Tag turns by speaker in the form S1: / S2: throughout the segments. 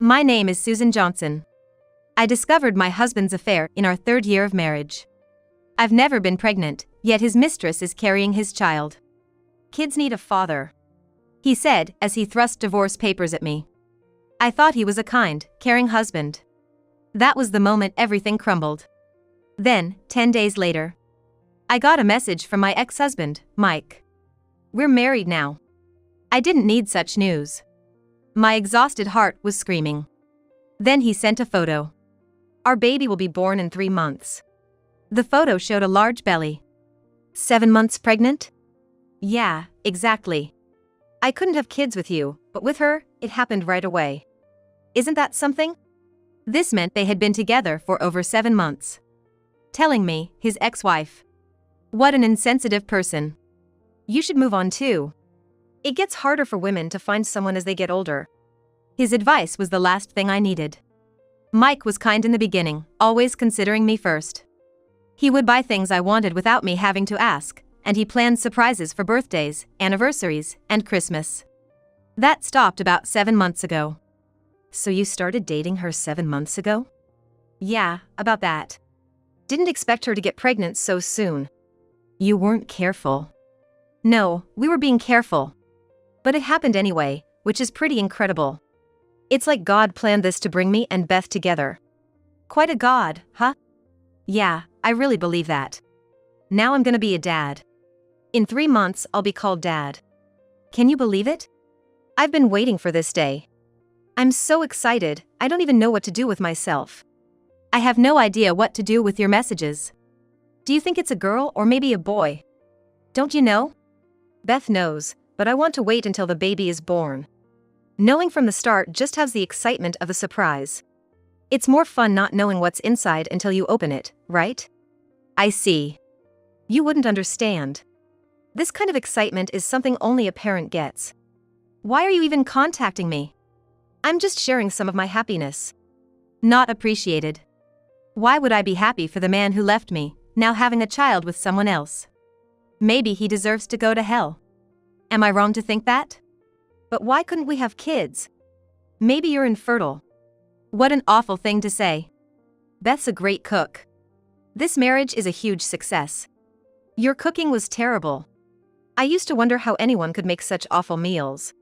S1: My name is Susan Johnson. I discovered my husband's affair in our 3rd year of marriage. I've never been pregnant, yet his mistress is carrying his child. Kids need a father, he said as he thrust divorce papers at me. I thought he was a kind, caring husband. That was the moment everything crumbled. Then, 10 days later, I got a message from my ex-husband, Mike. We're married now. I didn't need such news. My exhausted heart was screaming. Then he sent a photo. Our baby will be born in 3 months. The photo showed a large belly. 7 months pregnant? Yeah, exactly. I couldn't have kids with you, but with her, it happened right away. Isn't that something? This meant they had been together for over 7 months. Telling me, his ex-wife. What an insensitive person. You should move on too. It gets harder for women to find someone as they get older. His advice was the last thing I needed. Mike was kind in the beginning, always considering me first. He would buy things I wanted without me having to ask, and he planned surprises for birthdays, anniversaries, and Christmas. That stopped about 7 months ago. So you started dating her 7 months ago? Yeah, about that. Didn't expect her to get pregnant so soon. You weren't careful. No, we were being careful. But it happened anyway, which is pretty incredible. It's like God planned this to bring me and Beth together. Quite a God, huh? Yeah, I really believe that. Now I'm gonna be a dad. In 3 months, I'll be called Dad. Can you believe it? I've been waiting for this day. I'm so excited, I don't even know what to do with myself. I have no idea what to do with your messages. Do you think it's a girl or maybe a boy? Don't you know? Beth knows, but I want to wait until the baby is born. Knowing from the start just has the excitement of a surprise. It's more fun not knowing what's inside until you open it, right? I see. You wouldn't understand. This kind of excitement is something only a parent gets. Why are you even contacting me? I'm just sharing some of my happiness. Not appreciated. Why would I be happy for the man who left me, now having a child with someone else? Maybe he deserves to go to hell. Am I wrong to think that? But why couldn't we have kids? Maybe you're infertile. What an awful thing to say. Beth's a great cook. This marriage is a huge success. Your cooking was terrible. I used to wonder how anyone could make such awful meals.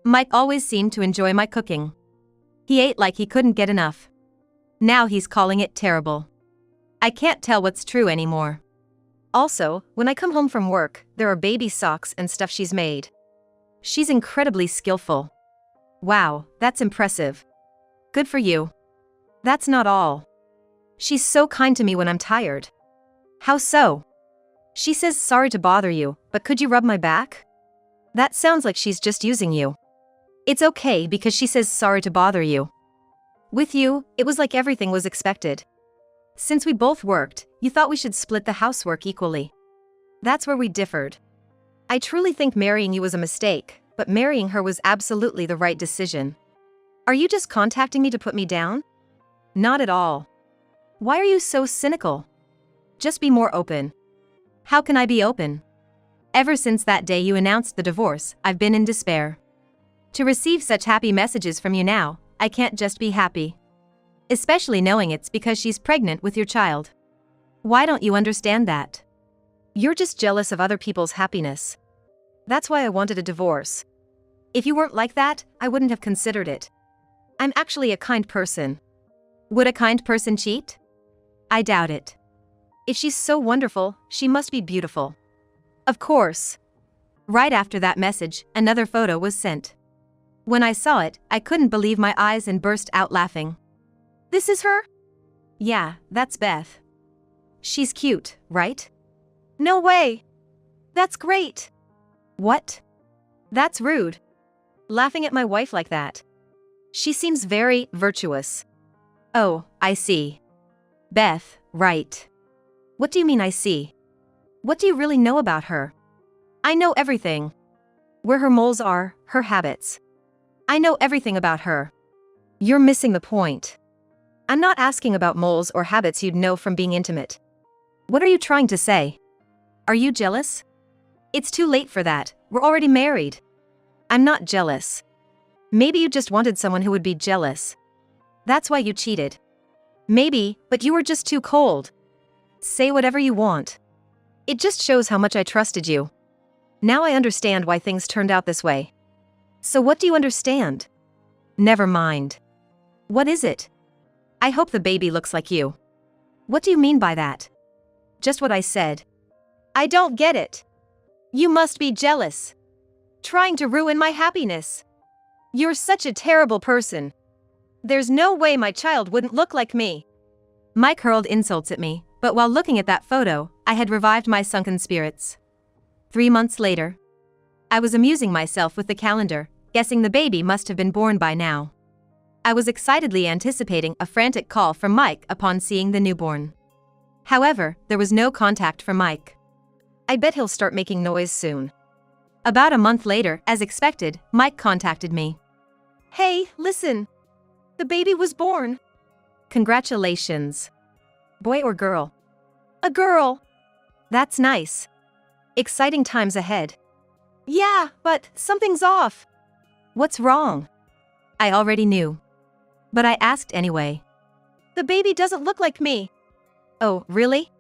S1: Mike always seemed to enjoy my cooking. He ate like he couldn't get enough. Now he's calling it terrible. I can't tell what's true anymore. Also, when I come home from work, there are baby socks and stuff she's made. She's incredibly skillful. Wow, that's impressive. Good for you. That's not all. She's so kind to me when I'm tired. How so? She says sorry to bother you, but could you rub my back? That sounds like she's just using you. It's okay because she says sorry to bother you. With you, it was like everything was expected. Since we both worked, you thought we should split the housework equally. That's where we differed. I truly think marrying you was a mistake, but marrying her was absolutely the right decision. Are you just contacting me to put me down? Not at all. Why are you so cynical? Just be more open. How can I be open? Ever since that day you announced the divorce, I've been in despair. To receive such happy messages from you now, I can't just be happy. Especially knowing it's because she's pregnant with your child. Why don't you understand that? You're just jealous of other people's happiness. That's why I wanted a divorce. If you weren't like that, I wouldn't have considered it. I'm actually a kind person. Would a kind person cheat? I doubt it. If she's so wonderful, she must be beautiful. Of course. Right after that message, another photo was sent. When I saw it, I couldn't believe my eyes and burst out laughing. This is her? Yeah, that's Beth. She's cute, right? No way. That's great. What? That's rude. Laughing at my wife like that. She seems very virtuous. Oh, I see. Beth, right. What do you mean I see? What do you really know about her? I know everything. Where her moles are, her habits. I know everything about her. You're missing the point. I'm not asking about moles or habits you'd know from being intimate. What are you trying to say? Are you jealous? It's too late for that, we're already married. I'm not jealous. Maybe you just wanted someone who would be jealous. That's why you cheated. Maybe, but you were just too cold. Say whatever you want. It just shows how much I trusted you. Now I understand why things turned out this way. So what do you understand? Never mind. What is it? I hope the baby looks like you. What do you mean by that? Just what I said. I don't get it. You must be jealous. Trying to ruin my happiness. You're such a terrible person. There's no way my child wouldn't look like me. Mike hurled insults at me, but while looking at that photo, I had revived my sunken spirits. 3 months later, I was amusing myself with the calendar, guessing the baby must have been born by now. I was excitedly anticipating a frantic call from Mike upon seeing the newborn. However, there was no contact from Mike. I bet he'll start making noise soon. About a month later, as expected, Mike contacted me. Hey, listen. The baby was born. Congratulations. Boy or girl? A girl. That's nice. Exciting times ahead. Yeah, but something's off. What's wrong? I already knew. But I asked anyway. The baby doesn't look like me. Oh, really?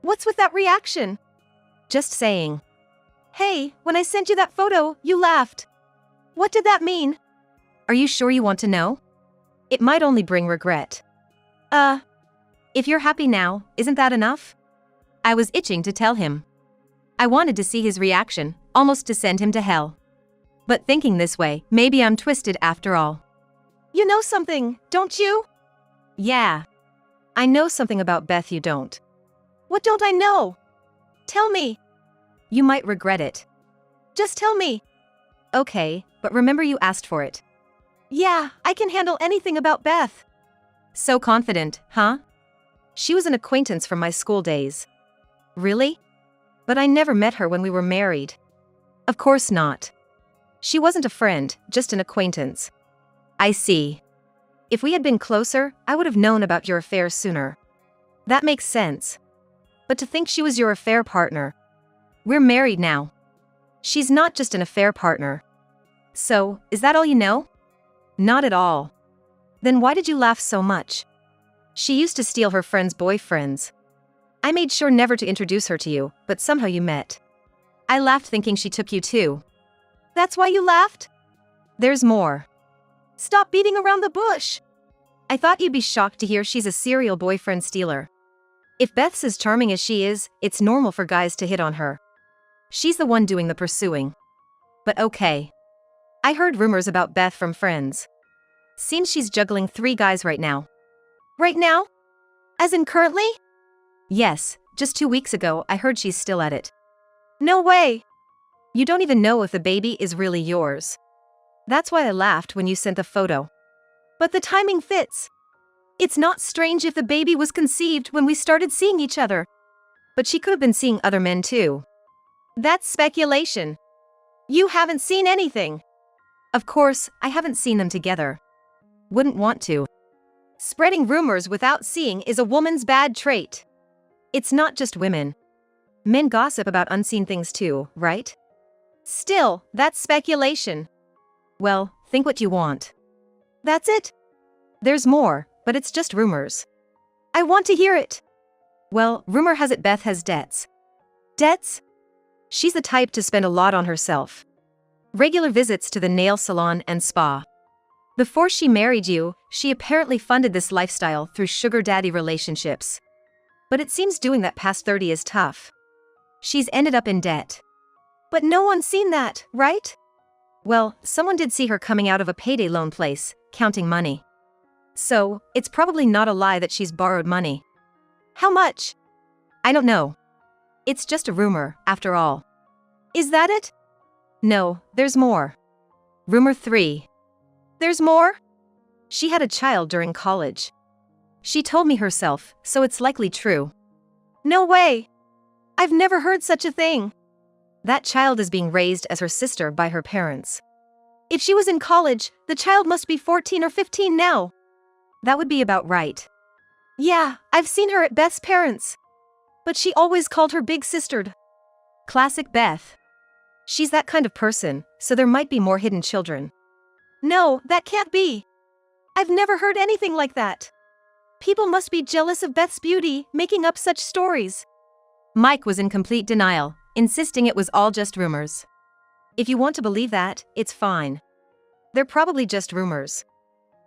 S1: What's with that reaction? Just saying. Hey, when I sent you that photo, you laughed. What did that mean? Are you sure you want to know? It might only bring regret. If you're happy now, isn't that enough? I was itching to tell him. I wanted to see his reaction, almost to send him to hell. But thinking this way, maybe I'm twisted after all. You know something, don't you? Yeah. I know something about Beth you don't. What don't I know? Tell me. You might regret it. Just tell me. Okay, but remember you asked for it. Yeah, I can handle anything about Beth. So confident, huh? She was an acquaintance from my school days. Really? But I never met her when we were married. Of course not. She wasn't a friend, just an acquaintance. I see. If we had been closer, I would have known about your affair sooner. That makes sense. But to think she was your affair partner. We're married now. She's not just an affair partner. So, is that all you know? Not at all. Then why did you laugh so much? She used to steal her friends' boyfriends. I made sure never to introduce her to you, but somehow you met. I laughed thinking she took you too. That's why you laughed? There's more. Stop beating around the bush. I thought you'd be shocked to hear she's a serial boyfriend stealer. If Beth's as charming as she is, it's normal for guys to hit on her. She's the one doing the pursuing. But okay. I heard rumors about Beth from friends. Seems she's juggling 3 guys right now. Right now? As in currently? Yes, just 2 weeks ago I heard she's still at it. No way! You don't even know if the baby is really yours. That's why I laughed when you sent the photo. But the timing fits. It's not strange if the baby was conceived when we started seeing each other. But she could have been seeing other men too. That's speculation. You haven't seen anything. Of course, I haven't seen them together. Wouldn't want to. Spreading rumors without seeing is a woman's bad trait. It's not just women. Men gossip about unseen things too, right? Still, that's speculation. Well, think what you want. That's it? There's more, but it's just rumors. I want to hear it. Well, rumor has it Beth has debts. Debts? She's the type to spend a lot on herself. Regular visits to the nail salon and spa. Before she married you, she apparently funded this lifestyle through sugar daddy relationships. But it seems doing that past 30 is tough. She's ended up in debt. But no one's seen that, right? Well, someone did see her coming out of a payday loan place, counting money. So, it's probably not a lie that she's borrowed money. How much? I don't know. It's just a rumor, after all. Is that it? No, there's more. Rumor 3. There's more? She had a child during college. She told me herself, so it's likely true. No way! I've never heard such a thing. That child is being raised as her sister by her parents. If she was in college, the child must be 14 or 15 now. That would be about right. Yeah, I've seen her at Beth's parents. But she always called her big sistered. Classic Beth. She's that kind of person, so there might be more hidden children. No, that can't be. I've never heard anything like that. People must be jealous of Beth's beauty, making up such stories. Mike was in complete denial, insisting it was all just rumors. If you want to believe that, it's fine. They're probably just rumors.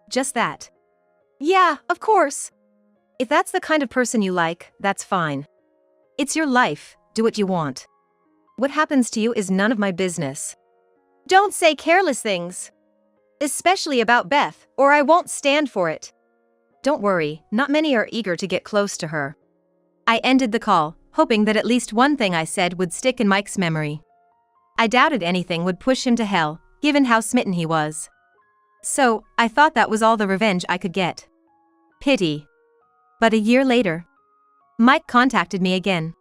S1: Just that. Yeah, of course. If that's the kind of person you like, that's fine. It's your life, do what you want. What happens to you is none of my business. Don't say careless things. Especially about Beth, or I won't stand for it. Don't worry, not many are eager to get close to her. I ended the call, hoping that at least one thing I said would stick in Mike's memory. I doubted anything would push him to hell, given how smitten he was. So, I thought that was all the revenge I could get. Pity. But a year later, Mike contacted me again.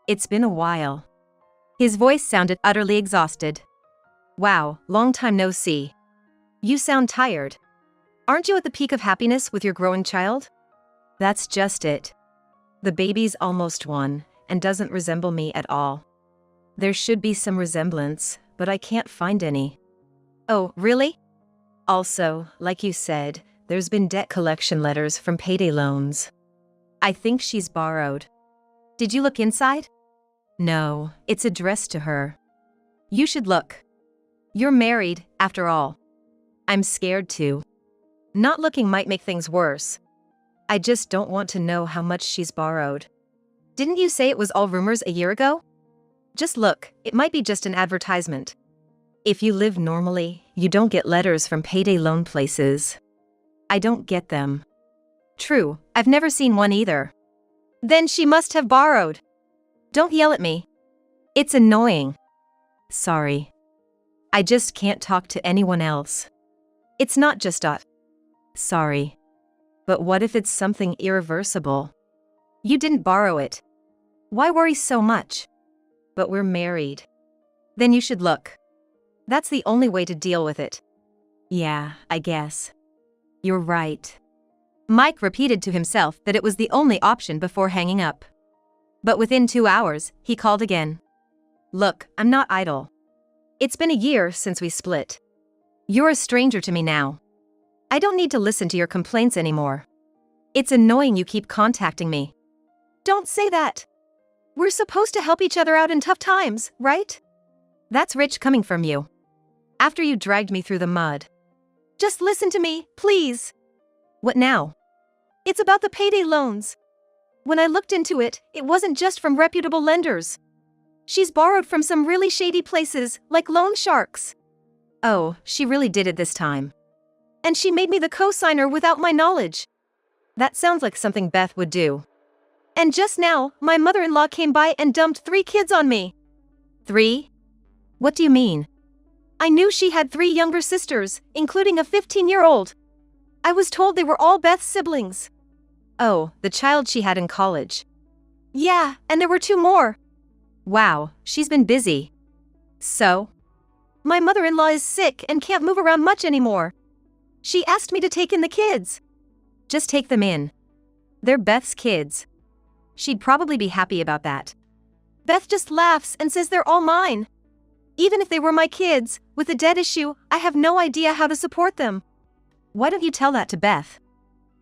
S1: It's been a while. His voice sounded utterly exhausted. Wow, long time no see. You sound tired. Aren't you at the peak of happiness with your growing child? That's just it. The baby's almost 1, and doesn't resemble me at all. There should be some resemblance, but I can't find any. Oh, really? Also, like you said, there's been debt collection letters from payday loans. I think she's borrowed. Did you look inside? No, it's addressed to her. You should look. You're married, after all. I'm scared too. Not looking might make things worse. I just don't want to know how much she's borrowed. Didn't you say it was all rumors a year ago? Just look, it might be just an advertisement. If you live normally, you don't get letters from payday loan places. I don't get them. True, I've never seen one either. Then she must have borrowed. Don't yell at me. It's annoying. Sorry. I just can't talk to anyone else. It's not just us. Sorry. But what if it's something irreversible? You didn't borrow it. Why worry so much? But we're married. Then you should look. That's the only way to deal with it. Yeah, I guess. You're right. Mike repeated to himself that it was the only option before hanging up. But within 2 hours, he called again. Look, I'm not idle. It's been a year since we split. You're a stranger to me now. I don't need to listen to your complaints anymore. It's annoying you keep contacting me. Don't say that. We're supposed to help each other out in tough times, right? That's rich coming from you. After you dragged me through the mud. Just listen to me, please. What now? It's about the payday loans. When I looked into it, it wasn't just from reputable lenders. She's borrowed from some really shady places, like loan sharks. Oh, she really did it this time. And she made me the co-signer without my knowledge. That sounds like something Beth would do. And just now, my mother-in-law came by and dumped 3 kids on me. 3? What do you mean? I knew she had 3 younger sisters, including a 15-year-old. I was told they were all Beth's siblings. Oh, the child she had in college. Yeah, and there were 2 more. Wow, she's been busy. So? My mother-in-law is sick and can't move around much anymore. She asked me to take in the kids. Just take them in. They're Beth's kids. She'd probably be happy about that. Beth just laughs and says they're all mine. Even if they were my kids, with the debt issue, I have no idea how to support them. Why don't you tell that to Beth?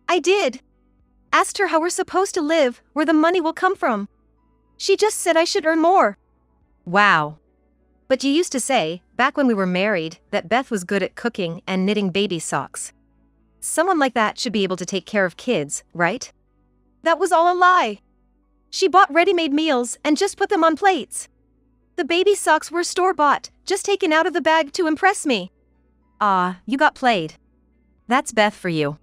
S1: I did. Asked her how we're supposed to live, where the money will come from. She just said I should earn more. Wow. But you used to say, back when we were married, that Beth was good at cooking and knitting baby socks. Someone like that should be able to take care of kids, right? That was all a lie. She bought ready-made meals and just put them on plates. The baby socks were store-bought, just taken out of the bag to impress me. Ah, you got played. That's Beth for you.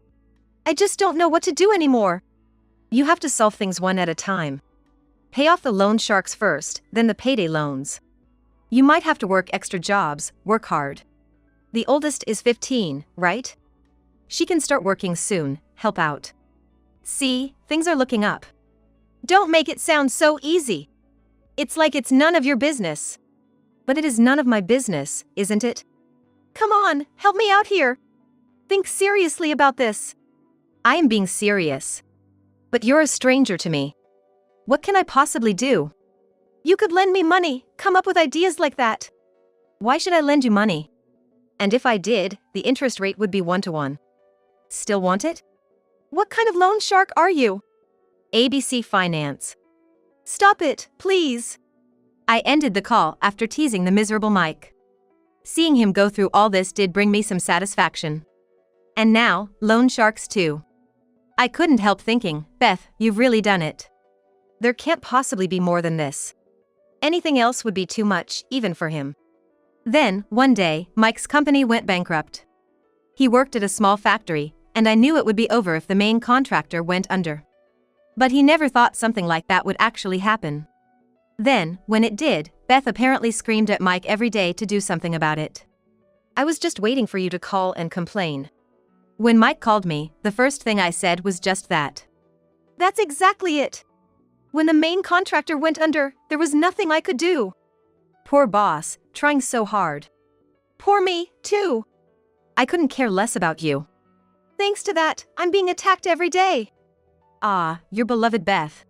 S1: I just don't know what to do anymore. You have to solve things one at a time. Pay off the loan sharks first, then the payday loans. You might have to work extra jobs, work hard. The oldest is 15, right? She can start working soon, help out. See, things are looking up. Don't make it sound so easy. It's like it's none of your business. But it is none of my business, isn't it? Come on, help me out here. Think seriously about this. I am being serious. But you're a stranger to me. What can I possibly do? You could lend me money, come up with ideas like that. Why should I lend you money? And if I did, the interest rate would be 1 to 1. Still want it? What kind of loan shark are you? ABC Finance. Stop it, please. I ended the call after teasing the miserable Mike. Seeing him go through all this did bring me some satisfaction. And now, loan sharks too. I couldn't help thinking, Beth, you've really done it. There can't possibly be more than this. Anything else would be too much, even for him. Then, one day, Mike's company went bankrupt. He worked at a small factory, and I knew it would be over if the main contractor went under. But he never thought something like that would actually happen. Then, when it did, Beth apparently screamed at Mike every day to do something about it. I was just waiting for you to call and complain. When Mike called me, the first thing I said was just that. That's exactly it. When the main contractor went under, there was nothing I could do. Poor boss, trying so hard. Poor me, too. I couldn't care less about you. Thanks to that, I'm being attacked every day. Ah, your beloved Beth.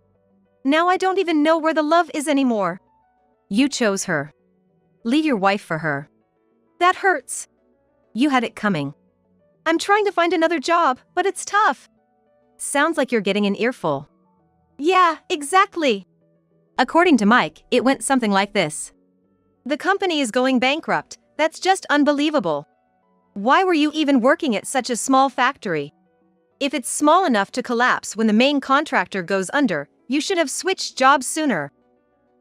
S1: Now I don't even know where the love is anymore. You chose her. Leave your wife for her. That hurts. You had it coming. I'm trying to find another job, but it's tough. Sounds like you're getting an earful. Yeah, exactly. According to Mike, it went something like this. The company is going bankrupt. That's just unbelievable. Why were you even working at such a small factory? If it's small enough to collapse when the main contractor goes under, you should have switched jobs sooner.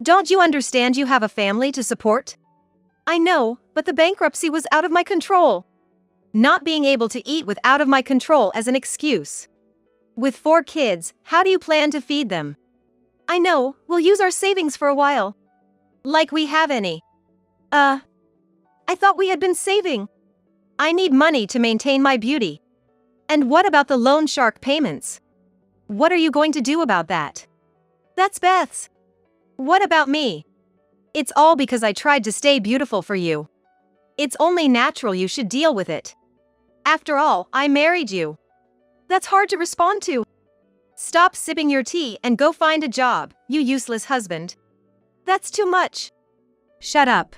S1: Don't you understand you have a family to support? I know, but the bankruptcy was out of my control. Not being able to eat was out of my control as an excuse. With 4 kids, how do you plan to feed them? I know, we'll use our savings for a while. Like we have any. I thought we had been saving. I need money to maintain my beauty. And what about the loan shark payments? What are you going to do about that? That's Beth's. What about me? It's all because I tried to stay beautiful for you. It's only natural you should deal with it. After all, I married you. That's hard to respond to. Stop sipping your tea and go find a job, you useless husband. That's too much. Shut up.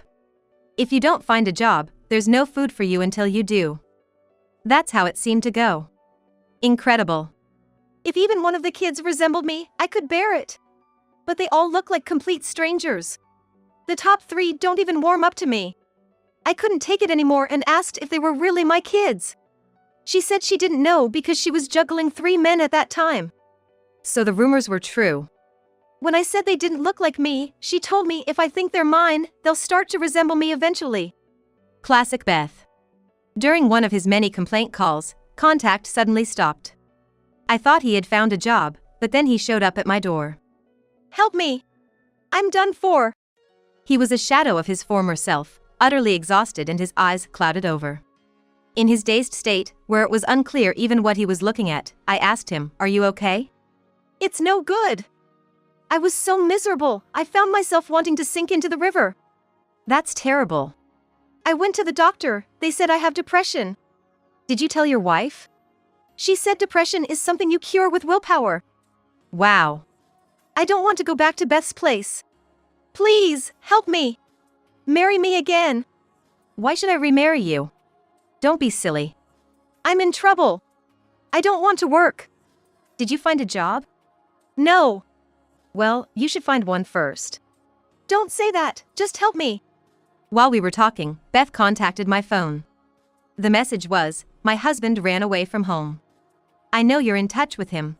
S1: If you don't find a job, there's no food for you until you do. That's how it seemed to go. Incredible. If even one of the kids resembled me, I could bear it. But they all look like complete strangers. The top 3 don't even warm up to me. I couldn't take it anymore and asked if they were really my kids. She said she didn't know because she was juggling 3 men at that time. So the rumors were true. When I said they didn't look like me, she told me if I think they're mine, they'll start to resemble me eventually. Classic Beth. During one of his many complaint calls, contact suddenly stopped. I thought he had found a job, but then he showed up at my door. Help me! I'm done for. He was a shadow of his former self, utterly exhausted and his eyes clouded over. In his dazed state, where it was unclear even what he was looking at, I asked him, "Are you okay?" It's no good. I was so miserable, I found myself wanting to sink into the river. That's terrible. I went to the doctor, they said I have depression. Did you tell your wife? She said depression is something you cure with willpower. Wow. I don't want to go back to Beth's place. Please, help me. Marry me again. Why should I remarry you? Don't be silly. I'm in trouble. I don't want to work. Did you find a job? No. Well, you should find one first. Don't say that, just help me. While we were talking, Beth contacted my phone. The message was, "My husband ran away from home. I know you're in touch with him.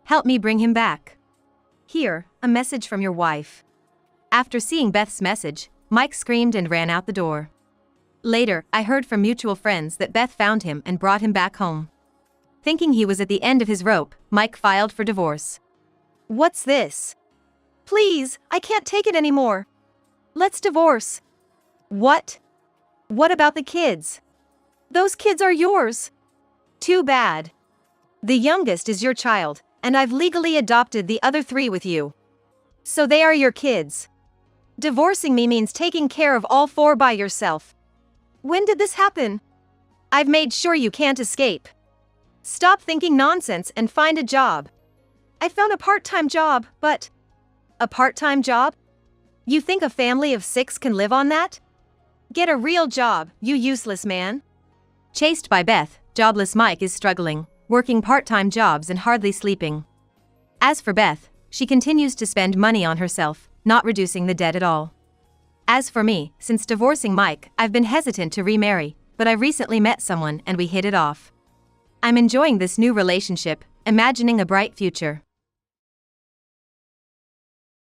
S1: Help me bring him back. Here, a message from your wife." After seeing Beth's message, Mike screamed and ran out the door. Later, I heard from mutual friends that Beth found him and brought him back home. Thinking he was at the end of his rope, Mike filed for divorce. What's this? Please, I can't take it anymore. Let's divorce. What? What about the kids? Those kids are yours. Too bad. The youngest is your child, and I've legally adopted the other 3 with you. So they are your kids. Divorcing me means taking care of all 4 by yourself. When did this happen? I've made sure you can't escape. Stop thinking nonsense and find a job. I found a part-time job, but... A part-time job? You think a family of 6 can live on that? Get a real job, you useless man. Chased by Beth, jobless Mike is struggling, working part-time jobs and hardly sleeping. As for Beth, she continues to spend money on herself, not reducing the debt at all. As for me, since divorcing Mike, I've been hesitant to remarry, but I recently met someone and we hit it off. I'm enjoying this new relationship, imagining a bright future.